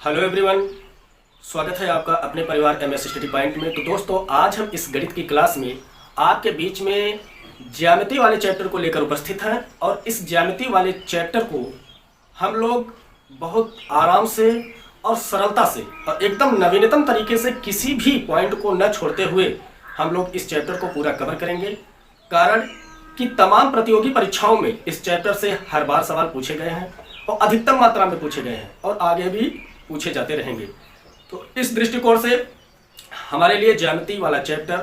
Hello everyone, स्वागत है आपका अपने परिवार एमएस स्टडी पॉइंट में। तो दोस्तों, आज हम इस गणित की क्लास में आपके बीच में ज्यामिति वाले चैप्टर को लेकर उपस्थित हैं और इस ज्यामिति वाले चैप्टर को हम लोग बहुत आराम से और सरलता से और एकदम नवीनतम तरीके से किसी भी पॉइंट को न छोड़ते हुए हम लोग इस चैप्टर को पूरा कवर करेंगे। कारण कि तमाम प्रतियोगी परीक्षाओं में इस चैप्टर से हर बार सवाल पूछे गए हैं और अधिकतम मात्रा में पूछे गए हैं और आगे भी पूछे जाते रहेंगे। तो इस दृष्टिकोण से हमारे लिए ज्यामिति वाला चैप्टर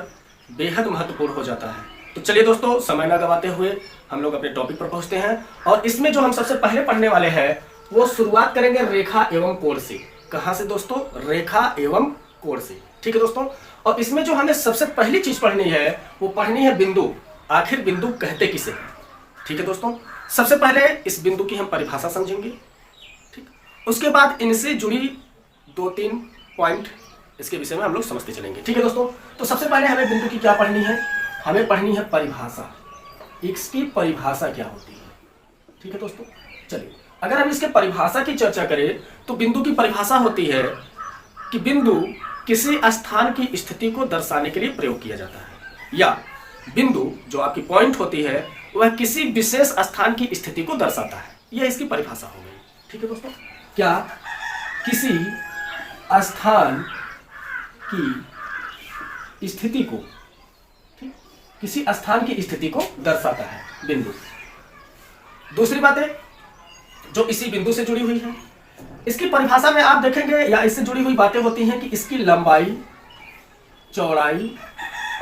बेहद महत्वपूर्ण हो जाता है। तो चलिए दोस्तों, समय न गवाते हुए हम लोग अपने टॉपिक पर पहुंचते हैं और इसमें जो हम सबसे पहले पढ़ने वाले हैं वो शुरुआत करेंगे रेखा एवं कोण से। कहाँ से दोस्तों? रेखा एवं कोण से। ठीक है दोस्तों, और इसमें जो हमें सबसे पहली चीज पढ़नी है वो पढ़नी है बिंदु। आखिर बिंदु कहते किसे हैं? ठीक है दोस्तों, सबसे पहले इस बिंदु की हम परिभाषा समझेंगे। ठीक, उसके बाद इनसे जुड़ी 2-3 पॉइंट इसके विषय में हम लोग समझते चलेंगे। ठीक है दोस्तों, तो सबसे पहले हमें बिंदु की क्या पढ़नी है? हमें पढ़नी है परिभाषा। इसकी परिभाषा क्या होती है? ठीक है दोस्तों, चलिए अगर हम इसके परिभाषा की चर्चा करें तो बिंदु की परिभाषा होती है कि बिंदु किसी स्थान की स्थिति को दर्शाने के लिए प्रयोग किया जाता है, या बिंदु जो आपकी पॉइंट होती है वह किसी विशेष स्थान की स्थिति को दर्शाता है। यह इसकी परिभाषा हो गई। ठीक है दोस्तों, क्या किसी स्थान की स्थिति को, ठीक, किसी स्थान की स्थिति को दर्शाता है बिंदु। दूसरी बात है जो इसी बिंदु से जुड़ी हुई है, इसकी परिभाषा में आप देखेंगे या इससे जुड़ी हुई बातें होती हैं कि इसकी लंबाई, चौड़ाई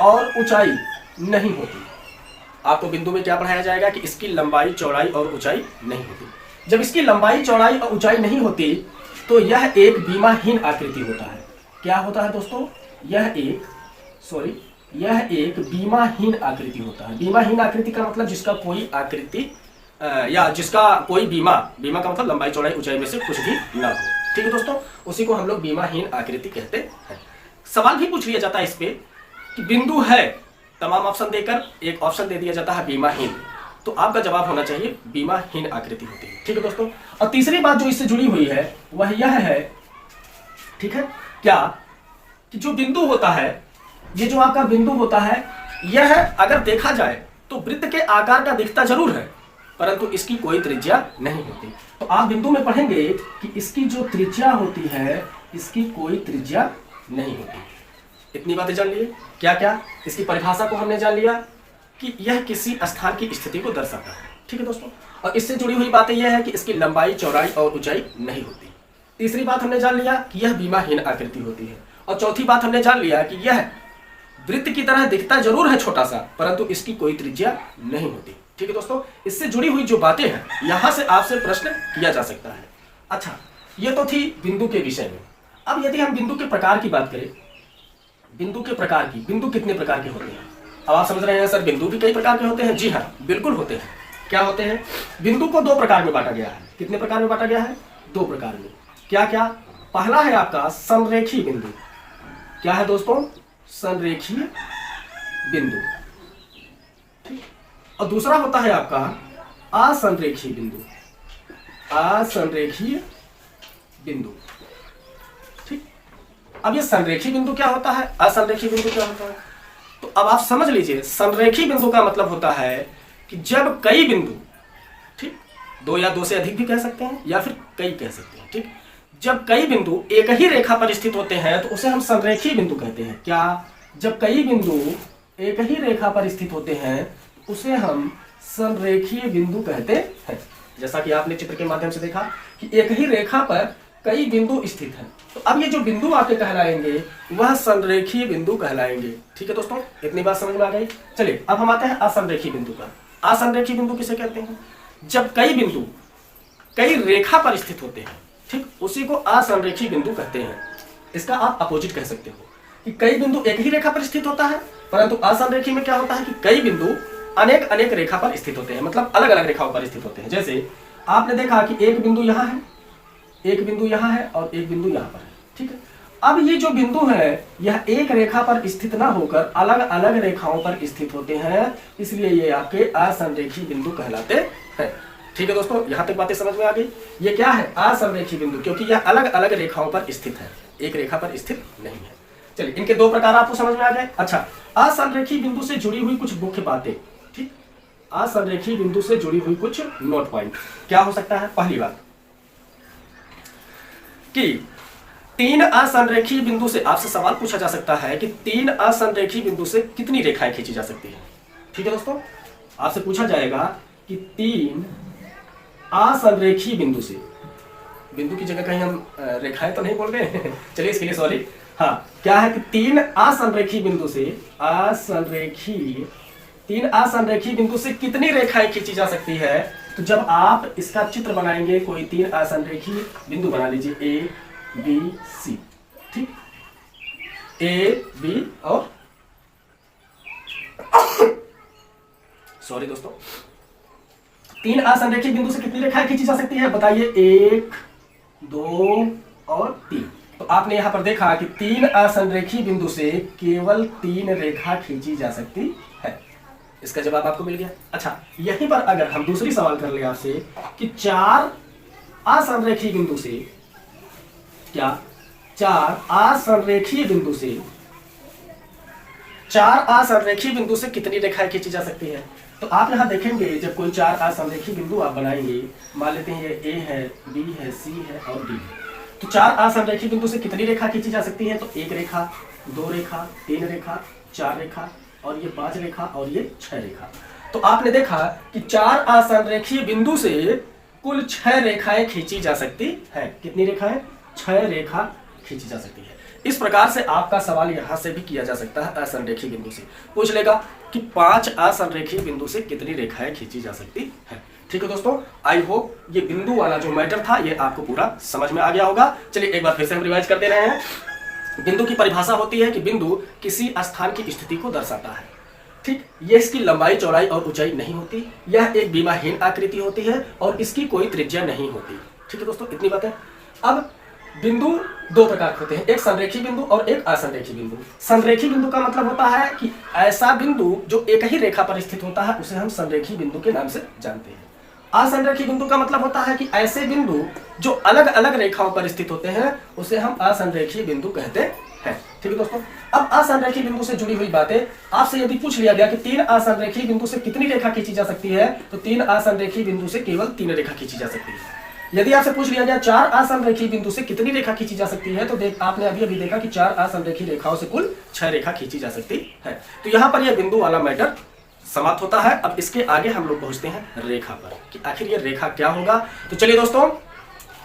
और ऊंचाई नहीं होती। आपको बिंदु में क्या पढ़ाया जाएगा कि इसकी लंबाई, चौड़ाई और ऊंचाई नहीं होती। जब इसकी लंबाई, चौड़ाई और ऊंचाई नहीं होती तो यह एक विमाहीन आकृति होता है। क्या होता है दोस्तों? यह एक विमाहीन आकृति होता है। विमाहीन आकृति का मतलब जिसका कोई आकृति या जिसका कोई बीमा का मतलब लंबाई, चौड़ाई, ऊंचाई में से कुछ भी ना हो। ठीक है दोस्तों, उसी को हम लोग विमाहीन आकृति कहते हैं। सवाल भी पूछ लिया जाता है इस पे कि बिंदु है, तमाम ऑप्शन देकर एक ऑप्शन दे दिया जाता है विमाहीन, तो आपका जवाब होना चाहिए विमाहीन आकृति होती है। ठीक है दोस्तों, और तीसरी बात जो इससे जुड़ी हुई है वह यह है, ठीक है, क्या कि जो बिंदु होता है, ये जो आपका बिंदु होता है, यह अगर देखा जाए तो वृत्त के आकार का दिखता जरूर है परंतु इसकी कोई त्रिज्या नहीं होती। तो आप बिंदु में पढ़ेंगे कि इसकी जो त्रिज्या होती है इसकी कोई त्रिज्या नहीं होती। इतनी बातें जान लिए। क्या क्या? इसकी परिभाषा को हमने जान लिया कि यह किसी स्थान की स्थिति को दर्शाता है। ठीक है दोस्तों, और इससे जुड़ी हुई बातें यह है कि इसकी लंबाई, चौड़ाई और ऊंचाई नहीं होती। तीसरी बात हमने जान लिया कि यह विमाहीन आकृति होती है, और चौथी बात हमने जान लिया कि यह वृत्त की तरह दिखता जरूर है छोटा सा, परंतु इसकी कोई त्रिज्या नहीं होती। ठीक है दोस्तों, इससे जुड़ी हुई जो बातें हैं यहां से आपसे प्रश्न किया जा सकता है। अच्छा, ये तो थी बिंदु के विषय में। अब यदि हम बिंदु के प्रकार की बात करें, बिंदु के प्रकार की, बिंदु कितने प्रकार के होते हैं? अब आप समझ रहे हैं सर बिंदु भी कई प्रकार के होते हैं। जी हाँ, बिल्कुल होते हैं। क्या होते हैं? बिंदु को 2 प्रकार में बांटा गया है। कितने प्रकार में बांटा गया है? 2 प्रकार में। क्या क्या? पहला है आपका संरेखीय बिंदु। क्या है दोस्तों? संरेखीय बिंदु। ठीक, और दूसरा होता है आपका असंरेखीय बिंदु। असंरेखीय बिंदु। ठीक, अब ये संरेखीय बिंदु क्या होता है, असंरेखीय बिंदु क्या होता है? तो अब आप समझ लीजिए, संरेखीय बिंदु का मतलब होता है कि जब कई बिंदु, ठीक, 2 या 2 से अधिक भी कह सकते हैं या फिर कई कह सकते हैं, ठीक, जब कई बिंदु एक ही रेखा पर स्थित होते हैं तो उसे हम संरेखीय बिंदु कहते हैं। क्या? जब कई बिंदु एक ही रेखा पर स्थित होते हैं उसे हम संरेखीय बिंदु कहते हैं। जैसा कि आपने चित्र के माध्यम से देखा कि एक ही रेखा पर कई बिंदु स्थित हैं, तो अब ये जो बिंदु आपके कहलाएंगे वह संरेखीय बिंदु कहलाएंगे। ठीक है दोस्तों, इतनी बात समझ में आ गई। चलिए अब हम आते हैं असंरेखीय बिंदु पर। असंरेखीय बिंदु किसे कहते हैं? जब कई बिंदु कई रेखा पर स्थित होते हैं, ठीक, उसी को असंरेखीय बिंदु कहते हैं। इसका आप अपोजिट कह सकते हो कि कई बिंदु एक ही रेखा पर स्थित होता है, परंतु असंरेखीय में क्या होता है कि कई बिंदु अनेक अनेक रेखा पर स्थित होते हैं, मतलब अलग अलग रेखाओं पर स्थित होते हैं। जैसे आपने देखा कि एक बिंदु यहाँ है, एक बिंदु यहाँ है और एक बिंदु यहाँ पर है। ठीक है, अब ये जो बिंदु है यह एक रेखा पर स्थित ना होकर अलग अलग रेखाओं पर स्थित होते हैं, इसलिए ये आपके असंरेखीय बिंदु कहलाते हैं। ठीक है दोस्तों, यहाँ तक बातें समझ में आ गई। ये क्या है? असंरेखी बिंदु, क्योंकि यह अलग अलग रेखाओं पर स्थित है, एक रेखा पर स्थित नहीं है। चलिए, इनके दो प्रकार आपको समझ में आ गए। अच्छा, असंरेखी बिंदु से जुड़ी हुई कुछ मुख्य बातें। ठीक, असंरेखी बिंदु से जुड़ी हुई कुछ नोट पॉइंट क्या हो सकता है? पहली बात कि तीन असंरेखी बिंदु से आपसे सवाल पूछा जा सकता है कि तीन असंरेखी बिंदु से कितनी रेखाएं खींची जा सकती है। ठीक है दोस्तों, आपसे पूछा जाएगा कि तीन असंरेखी बिंदु से, बिंदु की जगह कहीं हम रेखाएं तो नहीं बोल रहे चलिए इसके लिए सॉरी। हाँ, क्या है कि तीन असंरेखी बिंदु से, तीन असंरेखी बिंदु से कितनी रेखाएं खींची जा सकती है। तो जब आप इसका चित्र बनाएंगे, कोई तीन असंरेखी बिंदु बना लीजिए, ए बी सी, ठीक, ए बी और सॉरी दोस्तों, तीन असंरेखी बिंदु से कितनी रेखाएं खींची जा सकती है? बताइए, 1 2 और 3। तो आपने यहां पर देखा कि तीन असंरेखी बिंदु से केवल 3 रेखा खींची जा सकती है। इसका जवाब आपको मिल गया। अच्छा, यहीं पर अगर हम दूसरी सवाल कर ले आपसे कि 4 असंरेखी बिंदु से, क्या 4 असंरेखी बिंदु से, 4 असंरेखी बिंदु से कितनी रेखाएं खींची जा सकती है? तो आप यहां देखेंगे, जब कोई 4 असंरेखी बिंदु आप बनाएंगे, मान लेते हैं ये ए है, बी है, सी है और डी है, तो 4 असंरेखी बिंदु से कितनी रेखा खींची जा सकती है? तो 1 रेखा, 2 रेखा, 3 रेखा, 4 रेखा और ये 5 रेखा और ये 6 रेखा। तो आपने देखा कि 4 असंरेखी बिंदु से कुल 6 रेखाएं खींची जा सकती है। कितनी रेखाएं? 6 रेखा खींची जा सकती है। इस प्रकार से आपका सवाल यहां से भी किया जा सकता है। असंरेखी बिंदु से पूछ लेगा कि 5 असंरेखी बिंदु से कितनी रेखाएं खींची जा सकती है। ठीक है दोस्तों, आई होप ये बिंदु वाला जो मैटर था ये आपको पूरा समझ में आ गया होगा। चलिए एक बार फिर से हम रिवाइज कर दे रहे हैं। बिंदु की परिभाषा होती है कि बिंदु किसी स्थान की स्थिति को दर्शाता है। ठीक, ये इसकी लंबाई, चौड़ाई और ऊंचाई नहीं होती, यह एक बीमाहीन आकृति होती है और इसकी कोई त्रिज्या नहीं होती। ठीक है दोस्तों, इतनी बातें। अब बिंदु 2 प्रकार के होते हैं, एक संरेखी बिंदु और एक असंरेखी बिंदु। संरेखी बिंदु का मतलब होता है कि ऐसा बिंदु जो एक ही रेखा पर स्थित होता है उसे हम संरेखी बिंदु के नाम से जानते हैं। असंरेखी बिंदु का मतलब होता है कि ऐसे बिंदु जो अलग अलग रेखाओं पर स्थित होते हैं उसे हम असंरेखी बिंदु कहते हैं। ठीक है दोस्तों, अब असंरेखी बिंदु से जुड़ी हुई बातें आपसे यदि पूछ लिया गया कि 3 असंरेखी बिंदु से कितनी रेखा खींची जा सकती है, तो 3 असंरेखी बिंदु से केवल 3 रेखा खींची जा सकती है। यदि आपसे पूछ लिया गया 4 असंरेखी बिंदु से कितनी रेखा खींची जा सकती है, तो आपने अभी देखा कि 4 असंरेखी रेखाओं से कुल 6 रेखा खींची जा सकती है। तो यहाँ पर यह बिंदु वाला मैटर समाप्त होता है। अब इसके आगे हम लोग पहुंचते हैं रेखा पर कि आखिर ये रेखा क्या होगा। तो चलिए दोस्तों,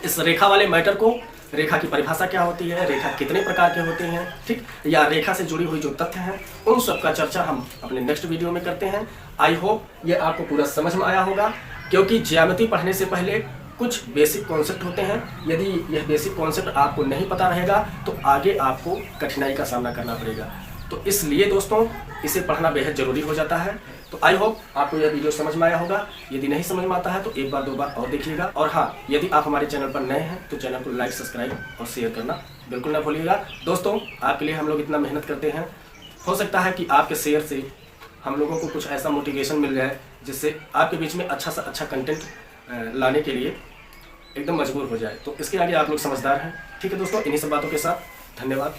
इस रेखा वाले मैटर को, रेखा की परिभाषा क्या होती है, रेखा कितने प्रकार के होते हैं, ठीक, या रेखा से जुड़ी हुई जो तथ्य हैं, उन सब का चर्चा हम अपने नेक्स्ट वीडियो में करते हैं। आई होप ये आपको पूरा समझ में आया होगा, क्योंकि ज्यामिति पढ़ने से पहले कुछ बेसिक कॉन्सेप्ट होते हैं। यदि यह बेसिक कॉन्सेप्ट आपको नहीं पता रहेगा तो आगे आपको कठिनाई का सामना करना पड़ेगा। तो इसलिए दोस्तों इसे पढ़ना बेहद जरूरी हो जाता है। तो आई होप आपको यह वीडियो समझ में आया होगा। यदि नहीं समझ में आता है तो एक बार 2 बार और देखिएगा। और हाँ, यदि आप हमारे चैनल पर नए हैं तो चैनल को लाइक, सब्सक्राइब और शेयर करना बिल्कुल ना भूलिएगा। दोस्तों, आपके लिए हम लोग इतना मेहनत करते हैं, हो सकता है कि आपके शेयर से हम लोगों को कुछ ऐसा मोटिवेशन मिल जाए जिससे आपके बीच में अच्छा सा अच्छा कंटेंट लाने के लिए एकदम मजबूर हो जाए। तो इसके आगे आप लोग समझदार हैं। ठीक है दोस्तों, इन्हीं सब बातों के साथ धन्यवाद।